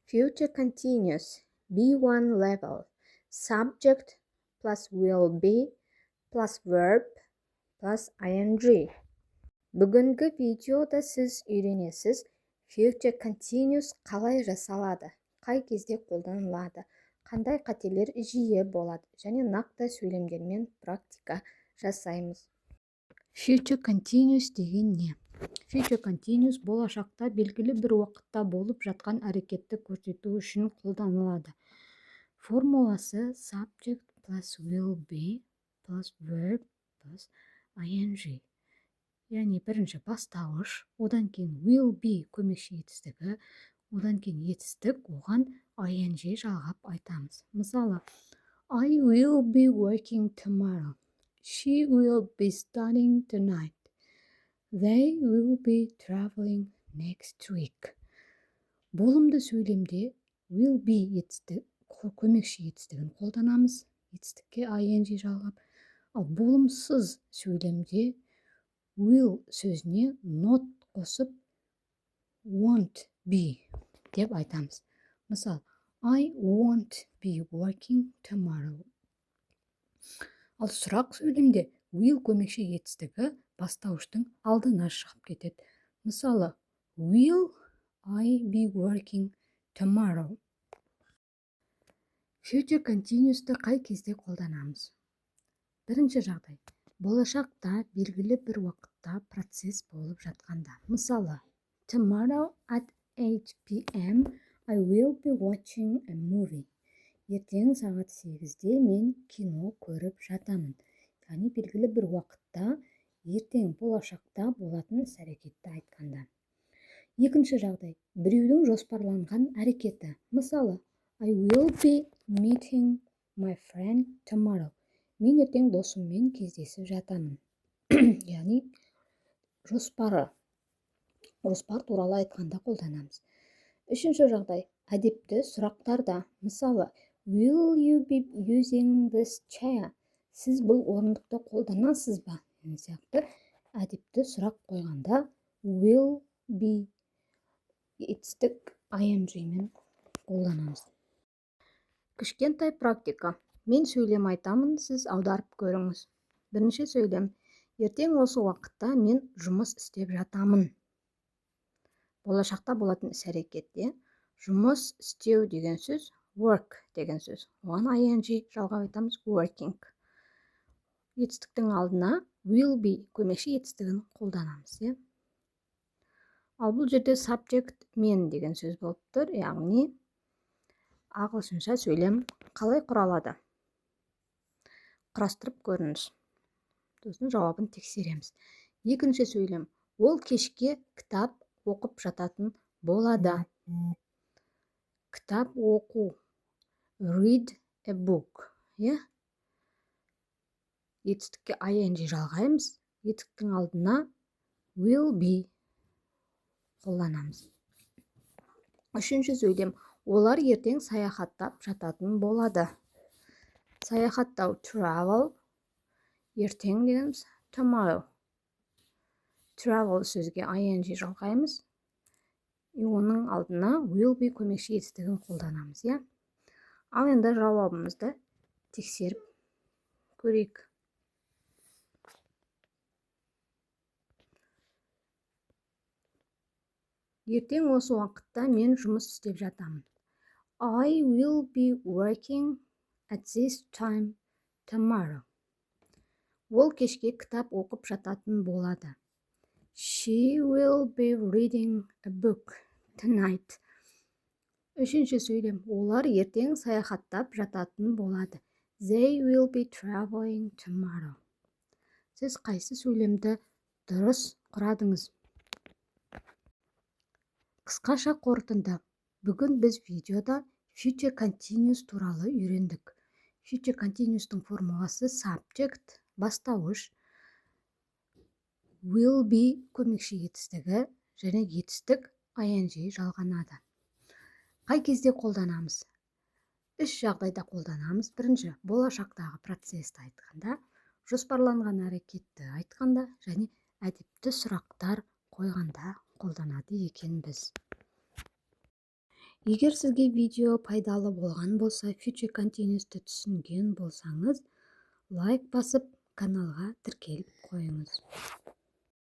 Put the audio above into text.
Future continuous, B1 level, subject plus will be plus verb plus ing. Бүгінгі видеода сіз үйренесіз future continuous қалай жасалады, қай кезде қолданылады, қандай қателер жиі болады және нақты сөйлемдермен практика жасаймыз. Future continuous деген не? Future continuous болашақта белгілі бір уақытта болып жатқан әрекетті көрсету үшін қолданылады. Формуласы subject plus will be plus verb plus ing. Яғни бірінші бастауыш, одан кейін will be көмекші етістігі, одан кейін етістік, оған ing жалғап айтамыз. Мысалы, I will be working tomorrow. She will be studying tonight. They will be traveling next week. Болымды сөйлемде will be етістік, көмекші етістігін қолданамыз. Етістікке ing жалғап. Ал болымсыз сөйлемде will сөзіне not қосып won't be деп айтамыз. Мысалы, I won't be working tomorrow. Ал сұрақ сөйлемде will көмекші етістігі бастауыштың алдына шығып кетеді. Мысалы, will I be working tomorrow? Future continuous'ты қай кезде қолданамыз? Бірінші жағдай. Болашақта белгілі бір уақытта процесс болып жатқанда. Мысалы, tomorrow at 8 p.m. I will be watching a movie. Ертең сағат 8-де мен кино көріп жатамын. Яғни белгілі бір уақытта, ертең болашақта болатын іс-әрекетті айтқанда. Екінші жағдай. Біреудің жоспарланған әрекеті. Мысалы, I will be meeting my friend tomorrow. Мен ертең досыммен кездесіп жатамын. Яғни жоспар туралы айтқанда қолданамыз. Үшінші жағдай. Әдепті сұрақтарда. Мысалы, will you be using this chair? Сіз бұл орындықты қолданасыз ба? Сияқты әдепті сұрақ қойғанда will be етістік ing-мен қолданамыз. Кішкентай практика. Мен сөйлем айтамын, сіз аударып көріңіз. Бірінші сөйлем. Ертең осы уақытта мен жұмыс істеп жатамын. Болашақта болатын іс-әрекетте жұмыс істеу деген сөз work деген сөз. Оған ing жалғап айтамыз working. Етістіктің алдына will be көмекші етістігін қолданамыз. Ал бұл жерде subject мен деген сөз болып тұр, яғни ағылшынша сөйлем қалай құралады? Құрастырып көріңіз. Сосын жауабын тексереміз. Екінші сөйлем. Ол кешке кітап оқып жататын болады. Кітап оқу. Read a book. Етістікке ing жалғаймыз. Етістіктің алдына will be қолданамыз. Үшінші сөйлем. Олар ертең саяхаттап жататын болады. Саяхаттау travel. Ертең дегеніміз tomorrow. Travel сөзге ing жалғаймыз. Оның алдына will be көмекші етістігін қолданамыз. Ал енді жауабымызды тексеріп көрейік. Ертең осы уақытта мен жұмыс істеп жатамын. I will be working at this time tomorrow. Ол кешке кітап оқып жататын болады. She will be reading a book tonight. Үшінші сөйлем. Олар ертең саяхаттап жататын болады. They will be traveling tomorrow. Сіз қайсы сөйлемді дұрыс құрадыңыз? Қысқаша қорытынды. Бүгін біз видеода future continuous туралы үйрендік. Future continuous'тың формуласы subject, бастауыш, will be көмекші етістігі және етістік ing жалғанады. Қай кезде қолданамыз? Үш жағдайда қолданамыз. Бірінші, болашақтағы процесті айтқанда, жоспарланған әрекетті айтқанда және әдепті сұрақтар қойғанда қолданады екенбіз. Егер сізге видео пайдалы болған болса, Future Continuous'ты түсінген болсаңыз, лайк басып, каналға тіркеліп қойыңыз.